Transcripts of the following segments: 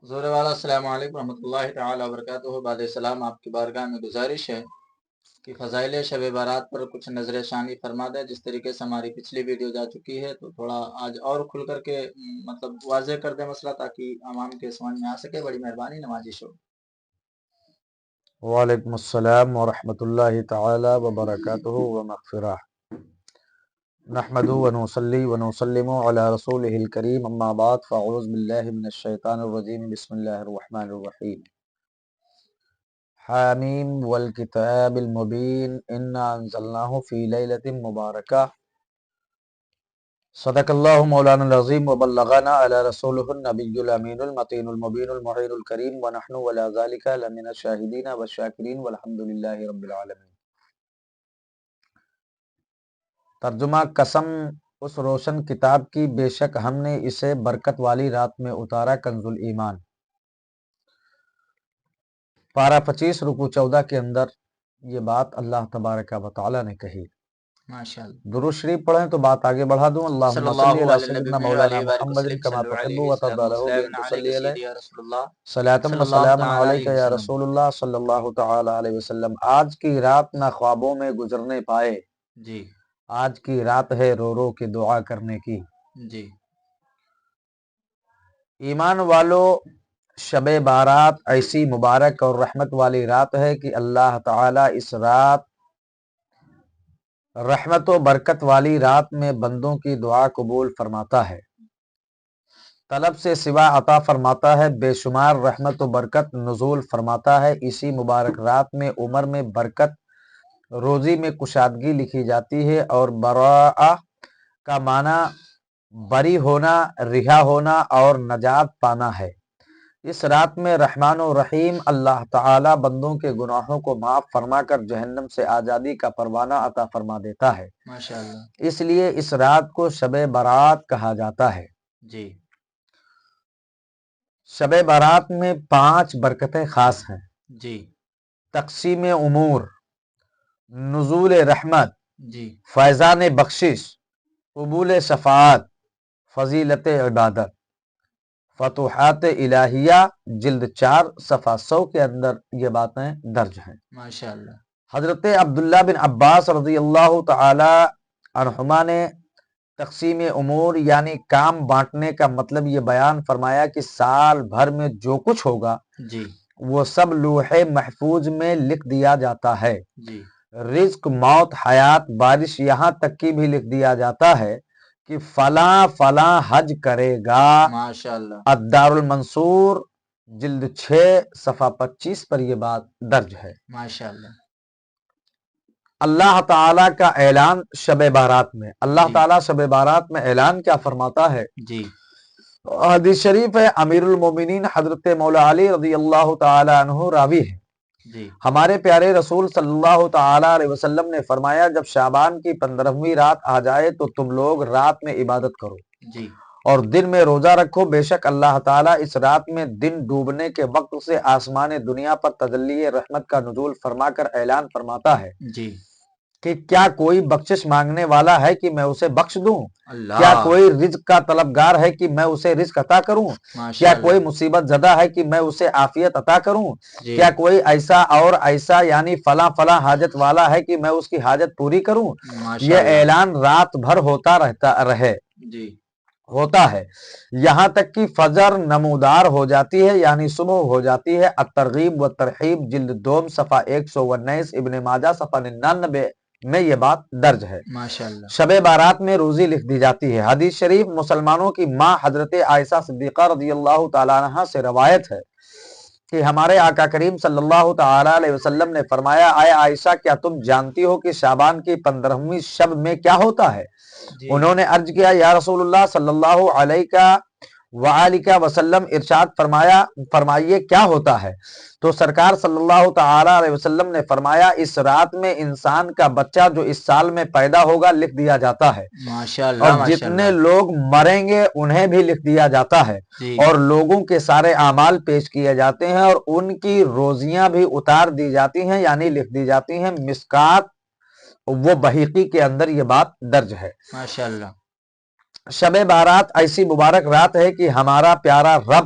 زور والا السلام علیکم ورحمۃ اللہ تعالی وبرکاتہ۔ بعد سلام آپ کی بارگاہ میں گزارش ہے کہ فضائل شب بارات پر کچھ نظر ثانی فرما دیں۔ جس طریقے سے ہماری پچھلی ویڈیو جا چکی ہے تو تھوڑا آج اور کھل کر کے مطلب واضح کر دیں مسئلہ، تاکہ عوام کے سمجھ میں آ سکے۔ بڑی مہربانی، نمازی شو۔ وعلیکم السلام ورحمۃ اللہ تعالی وبرکاتہ ومغفرہ۔ نحمدہ ونصلی ونسلم علی رسولہ الکریم، اما بعد، فاعوذ باللہ من الشیطان الرجیم، بسم اللہ الرحمن الرحیم۔ حامیم والکتاب المبین، انا انزلناہ فی لیلۃ مبارکہ، صدق اللہ مولانا العظیم وبلغنا علی رسولہ النبی الامین المتین المبین المعین الکریم، ونحن علی ذلک لمن الشاہدین والشاکرین والحمد للہ رب العالمین۔ ترجمہ: قسم اس روشن کتاب کی، بے شک ہم نے اسے برکت والی رات میں اتارا۔ کنز الایمان، پارہ 25 رکوع 14 کے اندر یہ بات اللہ تبارک و تعالی نے کہی۔ ماشاءاللہ۔ درود شریف پڑھیں تو بات آگے بڑھا دوں۔ صلی اللہم اللہ صلی علی علی النبی سیدنا و مولانا علیہ وآلہ محمد وسلم، کما صلو تحب علیہ و وسلم ترضی له وسلام بان علیک تصلی علیہ، سیدی یا رسول اللہ صلاۃ صلی و اللہ سلام تعالی علیک علیہ یا وسلم۔ رسول اللہ صلی اللہ تعالی علیہ وسلم۔ آج کی رات نہ خوابوں میں گزرنے پائے، جی آج کی رات ہے رو رو کے دعا کرنے کی۔ جی ایمان والو، شب بارات ایسی مبارک اور رحمت والی رات ہے کہ اللہ تعالیٰ اس رات، رحمت و برکت والی رات میں بندوں کی دعا قبول فرماتا ہے، طلب سے سوا عطا فرماتا ہے، بے شمار رحمت و برکت نزول فرماتا ہے۔ اسی مبارک رات میں عمر میں برکت، روزی میں کشادگی لکھی جاتی ہے، اور براءہ کا معنی بری ہونا، رہا ہونا اور نجات پانا ہے۔ اس رات میں رحمان و رحیم اللہ تعالی بندوں کے گناہوں کو معاف فرما کر جہنم سے آزادی کا پروانہ عطا فرما دیتا ہے۔ ماشاءاللہ۔ اس لیے اس رات کو شب برات کہا جاتا ہے۔ جی شب برات میں 5 برکتیں خاص ہیں: جی تقسیم امور، نزول رحمت، جی فیضان بخشش، قبول شفاعت، فضیلت عبادت۔ فتوحات الہیہ جلد 4 صفحہ 100 کے اندر یہ باتیں درج ہیں۔ ماشاءاللہ۔ حضرت عبداللہ بن عباس رضی اللہ تعالی عنہما نے تقسیم امور یعنی کام بانٹنے کا مطلب یہ بیان فرمایا کہ سال بھر میں جو کچھ ہوگا جی وہ سب لوح محفوظ میں لکھ دیا جاتا ہے۔ جی رزق، موت، حیات، بارش، یہاں تک کی بھی لکھ دیا جاتا ہے کہ فلاں فلاں حج کرے گا۔ ماشاءاللہ۔ الدار المنصور جلد 6 صفحہ 25 پر یہ بات درج ہے۔ ماشاءاللہ۔ اللہ تعالیٰ کا اعلان شب بارات میں، اللہ جی تعالیٰ شب بارات میں اعلان کیا فرماتا ہے؟ جی حدیث شریف ہے، امیر المومنین حضرت مولا علی رضی اللہ تعالی عنہ راوی ہے، جی ہمارے پیارے رسول صلی اللہ تعالی علیہ وسلم نے فرمایا، جب شعبان کی 15ویں رات آ جائے تو تم لوگ رات میں عبادت کرو جی اور دن میں روزہ رکھو، بے شک اللہ تعالیٰ اس رات میں دن ڈوبنے کے وقت سے آسمان دنیا پر تجلی رحمت کا نزول فرما کر اعلان فرماتا ہے جی کہ کیا کوئی بخشش مانگنے والا ہے کہ میں اسے بخش دوں؟ اللہ۔ کیا کوئی رزق کا طلبگار ہے کہ میں اسے رزق عطا کروں؟ کیا ماشاءاللہ۔ کوئی مصیبت زدہ ہے کہ میں اسے عافیت عطا کروں؟ جی کیا کوئی ایسا اور ایسا یعنی فلاں فلاں حاجت والا ہے کہ میں اس کی حاجت پوری کروں؟ یہ ماشاءاللہ۔ اعلان رات بھر ہوتا جی ہوتا ہے، یہاں تک کہ فجر نمودار ہو جاتی ہے یعنی صبح ہو جاتی ہے۔ الترغیب و ترہیب جلد 2 صفحہ 119، ابن ماجہ صفحہ 99 میں یہ بات درج ہے۔ ماشاءاللہ۔ شب بارات میں روزی لکھ دی جاتی ہے۔ حدیث شریف مسلمانوں کی ماں حضرت عائشہ صدیقہ رضی اللہ تعالیٰ عنہا سے روایت ہے کہ ہمارے آقا کریم صلی اللہ تعالیٰ علیہ وسلم نے فرمایا، اے عائشہ، کیا تم جانتی ہو کہ شعبان کی 15ویں شب میں کیا ہوتا ہے؟ جی انہوں نے عرض کیا، یا رسول اللہ صلی اللہ علیہ وآلہ وسلم، ارشاد فرمائیے کیا ہوتا ہے؟ تو سرکار صلی اللہ تعالی علیہ وسلم نے فرمایا، اس رات میں انسان کا بچہ جو اس سال میں پیدا ہوگا لکھ دیا جاتا ہے، ماشاءاللہ۔ اور جتنے لوگ مریں گے انہیں بھی لکھ دیا جاتا ہے، جی اور لوگوں کے سارے اعمال پیش کیے جاتے ہیں اور ان کی روزیاں بھی اتار دی جاتی ہیں یعنی لکھ دی جاتی ہیں۔ مسکات وہ بحیقی کے اندر یہ بات درج ہے۔ ماشاءاللہ۔ شب بارات ایسی مبارک رات ہے کہ ہمارا پیارا رب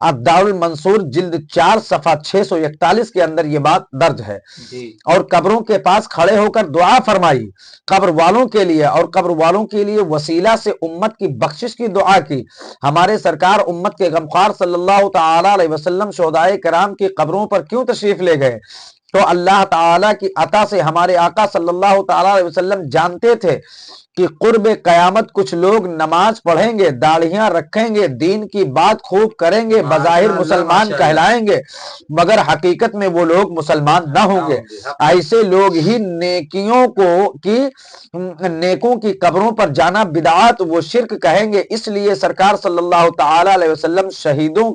الدار المنصور جلد 4 صفحہ 641 کے اندر یہ بات درج ہے اور قبروں کے پاس کھڑے ہو کر دعا فرمائی قبر والوں کے لیے اور قبر والوں کے لیے وسیلہ سے امت کی بخشش کی دعا کی۔ ہمارے سرکار امت کے غمخوار صلی اللہ تعالی علیہ وسلم شہدائے کرام کی قبروں پر کیوں تشریف لے گئے؟ تو اللہ تعالیٰ کی عطا سے ہمارے آقا صلی اللہ تعالی علیہ وسلم جانتے تھے کہ قرب قیامت کچھ لوگ نماز پڑھیں گے، داڑھیاں رکھیں گے، دین کی بات خوب کریں گے، بظاہر مسلمان کہلائیں گے مگر حقیقت میں وہ لوگ مسلمان نہ ہوں گے۔ ایسے لوگ ہی نیکوں کی قبروں پر جانا بدعات و شرک کہیں گے۔ اس لیے سرکار صلی اللہ تعالی علیہ وسلم شہیدوں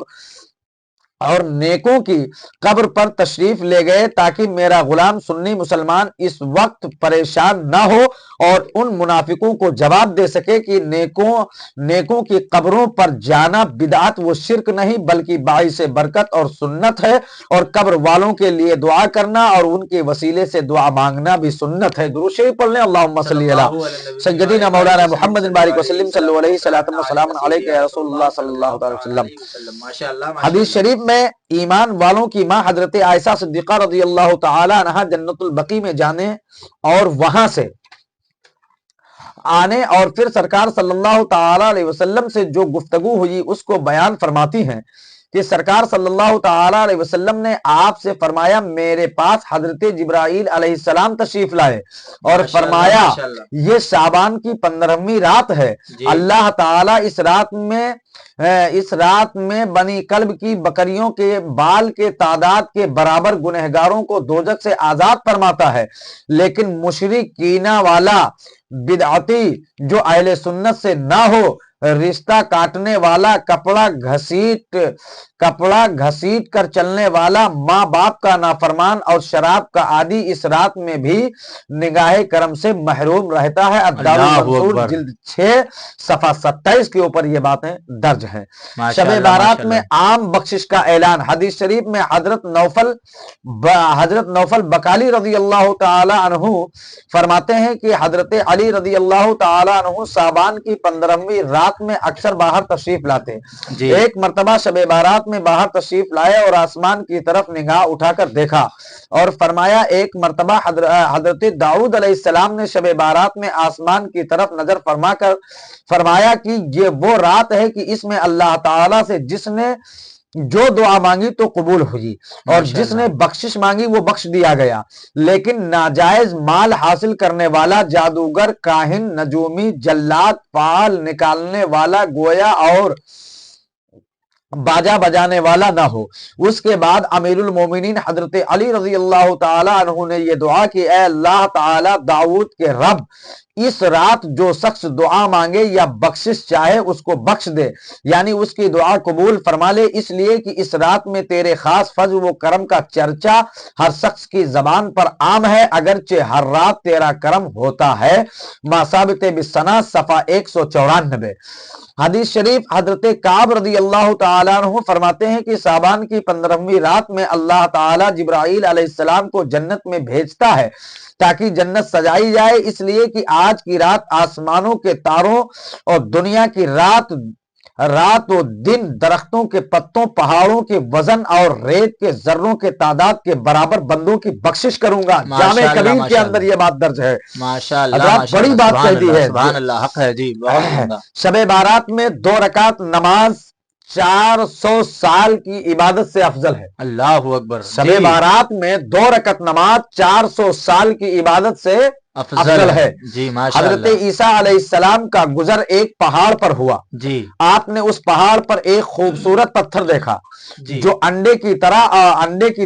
اور نیکوں کی قبر پر تشریف لے گئے تاکہ میرا غلام سنی مسلمان اس وقت پریشان نہ ہو اور ان منافقوں کو جواب دے سکے کہ نیکوں کی قبروں پر جانا بدعت و شرک نہیں بلکہ باعث برکت اور سنت ہے، اور قبر والوں کے لیے دعا کرنا اور ان کے وسیلے سے دعا مانگنا بھی سنت ہے۔ درود شریف پڑھ لیں۔ اللہم صلی علی سیدنا مولانا محمد بارک وسلم صلی علیہ وسلم وسلام علیکہ یا رسول اللہ صلی اللہ علیہ وسلم۔ حدیث شریف میں ایمان والوں کی ماں حضرت عائشہ صدیقہ رضی اللہ تعالی عنہا جنت البقیع میں جانے اور وہاں سے آنے اور پھر سرکار صلی اللہ تعالی علیہ وسلم سے جو گفتگو ہوئی اس کو بیان فرماتی ہیں کہ سرکار صلی اللہ تعالی علیہ وسلم نے آپ سے فرمایا میرے پاس حضرت جبرائیل علیہ السلام تشریف لائے اور فرمایا یہ شعبان کی 15ویں رات ہے، اللہ تعالیٰ اس رات میں بنی کلب کی بکریوں کے بال کے تعداد کے برابر گنہگاروں کو دوزخ سے آزاد فرماتا ہے، لیکن مشرکینہ والا بدعتی جو اہل سنت سے نہ ہو، رشتہ کاٹنے والا، کپڑا گھسیٹ کر چلنے والا، ماں باپ کا نافرمان اور شراب کا عادی اس رات میں بھی نگاہ کرم سے محروم رہتا ہے۔ الدار المنصور جلد 6 صفحہ 27 کے اوپر یہ باتیں درج ہیں۔ شب بارات میں عام بخشش کا اعلان۔ حدیث شریف میں حضرت نوفل بکالی رضی اللہ تعالی عنہ فرماتے ہیں کہ حضرت علی رضی اللہ تعالی عنہ شعبان کی 15ویں رات میں اکثر باہر تشریف لاتے۔ ایک مرتبہ شب بارات میں باہر تشریف لائے اور آسمان کی طرف نگاہ اٹھا کر دیکھا اور فرمایا ایک مرتبہ حضرت داؤد علیہ السلام نے شب بارات میں آسمان کی طرف نظر فرما کر فرمایا کہ یہ وہ رات ہے کہ اس میں اللہ تعالیٰ سے جس نے جو دعا مانگی تو قبول ہوئی اور جس نے بخشش مانگی وہ بخش دیا گیا، لیکن ناجائز مال حاصل کرنے والا، جادوگر، کاہن، نجومی، جلاد، فال نکالنے والا، گویا اور باجا بجانے والا نہ ہو۔ اس کے بعد امیر المومنین حضرت علی رضی اللہ تعالی عنہ نے یہ دعا کی، اے اللہ تعالی داؤد کے رب، اس رات جو شخص دعا مانگے یا بخشش چاہے اس کو بخش دے، یعنی اس کی دعا قبول فرما لے، اس لیے کہ اس رات میں تیرے خاص فضل و کرم کا چرچا ہر شخص کی زبان پر عام ہے، اگرچہ ہر رات تیرا کرم ہوتا ہے۔ مصابت بالسنہ صفحہ 194۔ حدیث شریف حضرت کعب رضی اللہ تعالیٰ عنہ فرماتے ہیں کہ شعبان کی 15ویں رات میں اللہ تعالیٰ جبرائیل علیہ السلام کو جنت میں بھیجتا ہے تاکہ جنت سجائی جائے، اس لیے کہ آج کی رات آسمانوں کے تاروں اور دنیا کی رات و دن، درختوں کے پتوں، پہاڑوں کے وزن اور ریت کے ذروں کے تعداد کے برابر بندوں کی بخشش کروں گا۔ جامع کبیر کے اندر یہ بات درج ہے۔ ماشاءاللہ بڑی بات کہہ دی ہے۔ سبحان اللہ، حق ہے جی، بہت عمدہ۔ شب بارات میں 2 رکعت نماز 400 سال کی عبادت سے افضل ہے۔ اللہ اکبر۔ شب بارات میں 2 رکعت نماز 400 سال کی عبادت سے افضل ہے جی۔ ماشاءاللہ۔ حضرت عیسیٰ علیہ السلام کا گزر ایک پہاڑ پر ہوا جی۔ آپ نے اس پہاڑ پر ایک خوبصورت پتھر دیکھا جو انڈے کی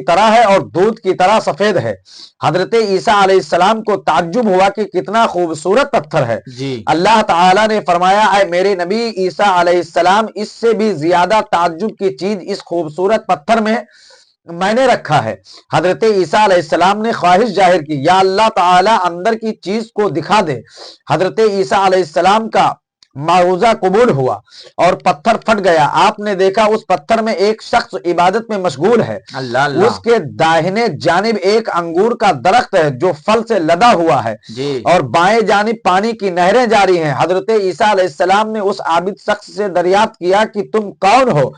طرح ہے اور دودھ کی طرح سفید ہے۔ حضرت عیسیٰ علیہ السلام کو تعجب ہوا کہ کتنا خوبصورت پتھر ہے۔ اللہ تعالیٰ نے فرمایا اے میرے نبی عیسیٰ علیہ السلام، اس سے بھی زیادہ تعجب کی چیز اس خوبصورت پتھر میں نے رکھا ہے۔ حضرت عیسیٰ علیہ السلام نے خواہش ظاہر کی، یا اللہ تعالیٰ اندر کی چیز کو دکھا دے۔ حضرت عیسیٰ علیہ السلام کا معوضہ قبول ہوا اور پتھر پھٹ گیا. آپ نے دیکھا اس پتھر میں ایک شخص عبادت میں مشغول ہے. اللہ اللہ. اس کے داہنے جانب ایک انگور کا درخت ہے جو پھل سے لدا ہوا ہے جی. اور بائیں جانب پانی کی نہریں جاری ہیں. حضرت عیسیٰ علیہ السلام نے اس عابد شخص سے دریافت کیا کہ تم کون ہو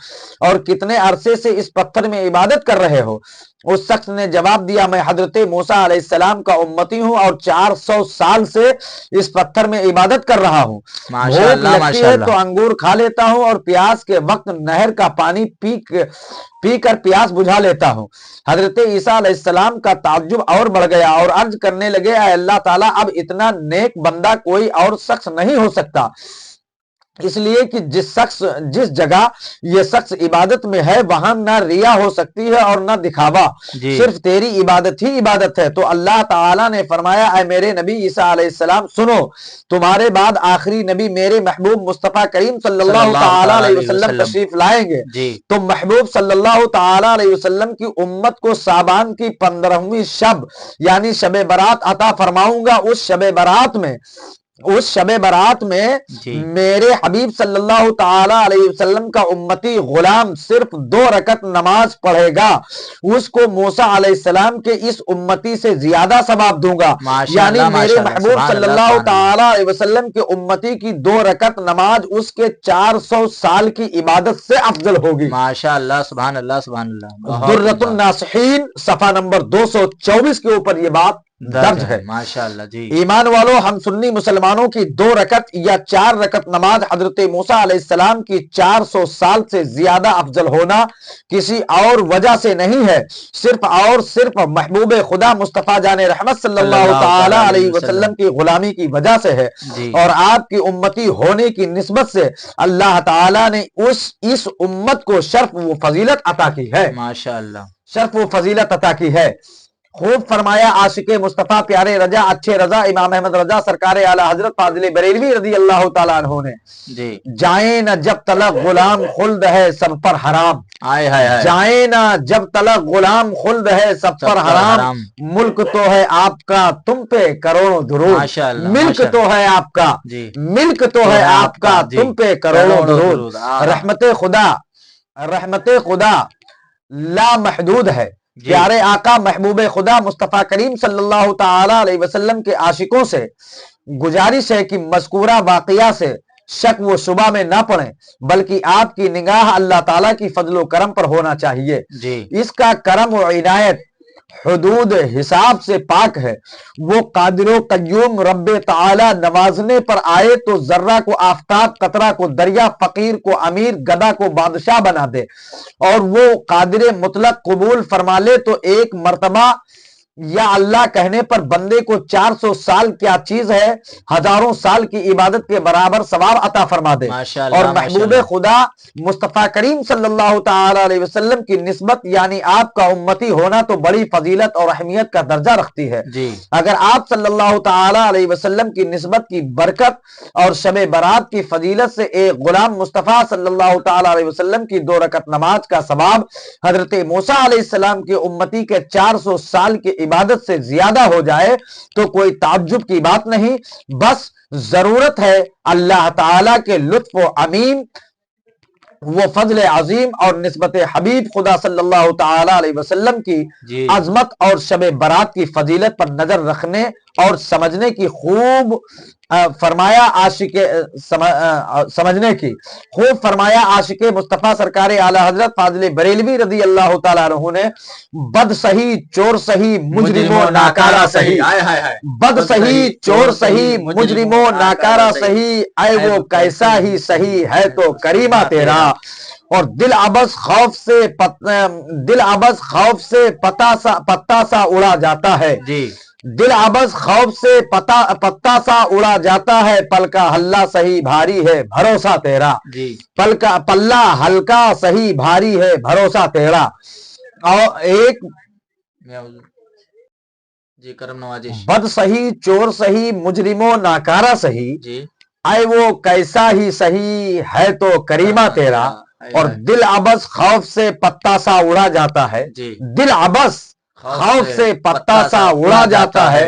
اور کتنے عرصے سے اس پتھر میں عبادت کر رہے ہو؟ اس شخص نے جواب دیا میں حضرت موسیٰ علیہ السلام کا امتی ہوں اور 400 سال سے اس پتھر میں عبادت کر رہا ہوں. بھوک لگتی ہے تو انگور کھا لیتا ہوں اور پیاس کے وقت نہر کا پانی پی کر پیاس بجھا لیتا ہوں. حضرت عیسیٰ علیہ السلام کا تعجب اور بڑھ گیا اور عرض کرنے لگے اے اللہ تعالیٰ اب اتنا نیک بندہ کوئی اور شخص نہیں ہو سکتا، اس لیے کہ جس جگہ یہ شخص عبادت میں ہے وہاں نہ ریا ہو سکتی ہے اور نہ دکھاوا، صرف تیری عبادت ہی عبادت ہے. تو اللہ تعالیٰ نے فرمایا اے میرے نبی عیسیٰ علیہ السلام سنو، تمہارے بعد آخری نبی میرے محبوب مصطفیٰ کریم صلی اللہ تعالیٰ علیہ وسلم تشریف لائیں گے. تو محبوب صلی اللہ تعالیٰ علیہ وسلم کی امت کو شعبان کی 15ویں شب یعنی شب برات عطا فرماؤں گا. اس شب برات میں میرے حبیب صلی اللہ تعالی علیہ وسلم کا امتی غلام صرف 2 رکعت نماز پڑھے گا، اس کو موسیٰ علیہ السلام کے اس امتی سے زیادہ ثواب دوں گا. یعنی میرے محبوب صلی اللہ تعالی علیہ وسلم کے امتی کی 2 رکعت نماز اس کے 400 سال کی عبادت سے افضل ہوگی. ماشاءاللہ، سبحان اللہ سبحان اللہ. درۃ الناصحین صفحہ نمبر 224 کے اوپر یہ بات درج ہے. ماشاءاللہ. جی ایمان والو، ہم سنی مسلمانوں کی 2 رکعت یا 4 رکعت نماز حضرت موسیٰ علیہ السلام کی 400 سال سے زیادہ افضل ہونا کسی اور وجہ سے نہیں ہے، صرف محبوب خدا مصطفیٰ جان رحمت صلی اللہ تعالی علیہ وسلم کی غلامی کی وجہ سے ہے. اور آپ کی امتی ہونے کی نسبت سے اللہ تعالی نے اس امت کو شرف و فضیلت عطا کی ہے. ماشاءاللہ، شرف و فضیلت عطا کی ہے. خوب فرمایا عاشق مصطفیٰ پیارے رجا اچھے رضا امام احمد رضا سرکار اعلی حضرت فاضل بریلوی رضی اللہ تعالیٰ عنہ نے جائیں نہ جب تلک غلام خلد ہے سب پر حرام. جائیں نہ جب تلک غلام خلد ہے سب پر حرام. ملک تو ہے آپ کا تم پہ کروڑوں درود. ملک تو ہے آپ کا، ملک تو ہے آپ کا تم پہ کروڑوں درود. رحمت خدا لا محدود ہے. پیارے آقا محبوب خدا مصطفیٰ کریم صلی اللہ تعالی علیہ وسلم کے عاشقوں سے گزارش ہے کہ مذکورہ واقعہ سے شک و شبہ میں نہ پڑیں، بلکہ آپ کی نگاہ اللہ تعالیٰ کی فضل و کرم پر ہونا چاہیے. اس کا کرم و عنایت حدود حساب سے پاک ہے. وہ قادر و قیوم رب تعالی نوازنے پر آئے تو ذرہ کو آفتاب، قطرہ کو دریا، فقیر کو امیر، گدھا کو بادشاہ بنا دے، اور وہ قادر مطلق قبول فرما لے تو ایک مرتبہ یا اللہ کہنے پر بندے کو 400 سال کیا چیز ہے، ہزاروں سال کی عبادت کے برابر ثواب عطا فرما دے. اور محبوب خدا مصطفیٰ کریم صلی اللہ تعالی علیہ وسلم کی نسبت یعنی آپ کا امتی ہونا تو بڑی فضیلت اور اہمیت کا درجہ رکھتی ہے. اگر آپ صلی اللہ تعالی علیہ وسلم کی نسبت کی برکت اور شب برات کی فضیلت سے ایک غلام مصطفیٰ صلی اللہ تعالی علیہ وسلم کی 2 رکعت نماز کا ثواب حضرت موسیٰ علیہ السلام کی امتی کے 400 سال کی عبادت سے زیادہ ہو جائے تو کوئی تعجب کی بات نہیں. بس ضرورت ہے اللہ تعالی کے لطف و عمیم وہ فضل عظیم اور نسبت حبیب خدا صلی اللہ تعالی علیہ وسلم کی عظمت اور شب برات کی فضیلت پر نظر رکھنے اور سمجھنے کی خوب فرمایا عاشق مصطفیٰ سرکار اعلی حضرت فاضل بریلوی رضی اللہ تعالیٰ عنہ نے بد سہی چور سہی مجرم و ناکارہ سہی، بد سہی چور سہی مجرم و ناکارہ سہی، اے وہ کیسا ہی سہی ہے تو کریمہ تیرا. اور دل ابس خوف سے پتا سا اڑا جاتا ہے، دل ابس خوف سے پتا سا اڑا جاتا ہے، پل کا ہلہ سہی بھاری ہے بھروسہ تیرا، پلہ ہلکا سہی بھاری ہے بھروسہ تیرا. اور ایک کرم نوازش بد سہی چور سہی مجرم و ناکارہ سہی، اے وہ کیسا ہی سہی ہے تو کریمہ تیرا. اور دل ابس خوف سے پتا سا اڑا جاتا ہے، دل ابس خوف سے پتا سا اڑا جاتا ہے،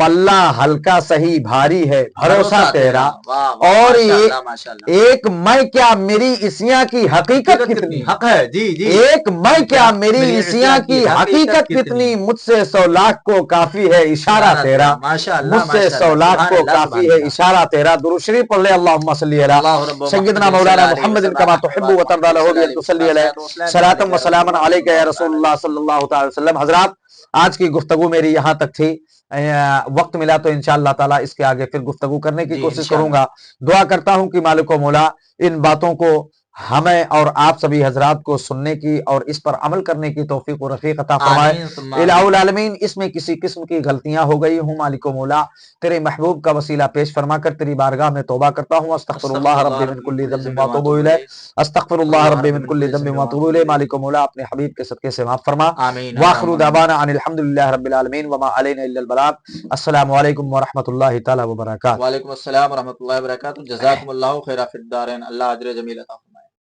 پلہ ہلکا سہی بھاری ہے بھروسہ تیرا، واہ واہ، اور ماشاء یہ اللہ ماشاء اللہ، ایک میں کیا میری عیسیاں کی حقیقت کتنی، حق ہے جی جی، ایک میں کیا میری عیسیاں کی حقیقت کتنی، مجھ سے 100 لاکھ کو کافی ہے اشارہ تیرا، ماشاء اللہ مجھ سے ماشاء 100 اللہ، لاکھ سبحان کو اللہ سبحان کافی ہے اللہ، اشارہ تیرا۔ درود شریف پڑھ لے، اللہم صلی علی اللہ رب سیدنا محمد مولانا صلی اللہ علیہ محمد وسلم کما تحب و ترضى له بأن تصلی علیہ صلاۃ و سلاما علیک یا رسول اللہ صلی اللہ تعالی وسلم۔ حضرات، آج کی گفتگو میری یہاں تک تھی، وقت ملا تو انشاءاللہ تعالی اس کے آگے پھر گفتگو کرنے کی جی کوشش کروں انشاءاللہ، گا۔ دعا کرتا ہوں کہ مالک و مولا ان باتوں کو ہمیں اور آپ سبھی حضرات کو سننے کی اور اس پر عمل کرنے کی توفیق و رفیق عطا فرمائے۔ آمین ثم الہ آمین، العالمین، اس میں کسی قسم کی غلطیاں ہو گئی ہوں مالک و مولا تیرے محبوب کا وسیلہ پیش فرما کر تیری بارگاہ میں توبہ کرتا ہوں۔ استغفر اللہ استغفر رب اللہ من رب من کل کل ذنب ذنب و و اتوب اتوب الیہ، الیہ، استغفر استغفر اللہ اللہ رب رب من من کل کل ذنب ذنب و و اتوب اتوب الیہ۔ الیہ، مالک و مولا اپنے حبیب کے صدقے سے معاف فرما۔ آمین واخر اللہم آمین۔ دعوانا ان الحمد للہ رب العالمین وما علینا الا البلاغ۔ السلام علیکم ورحمۃ اللہ تعالی وبرکاتہ۔ وعلیکم السلام ورحمۃ اللہ وبرکاتہ، جزاکم اللہ خیر فی الدارین، اللہ اجر جمیل عطا فرمائے۔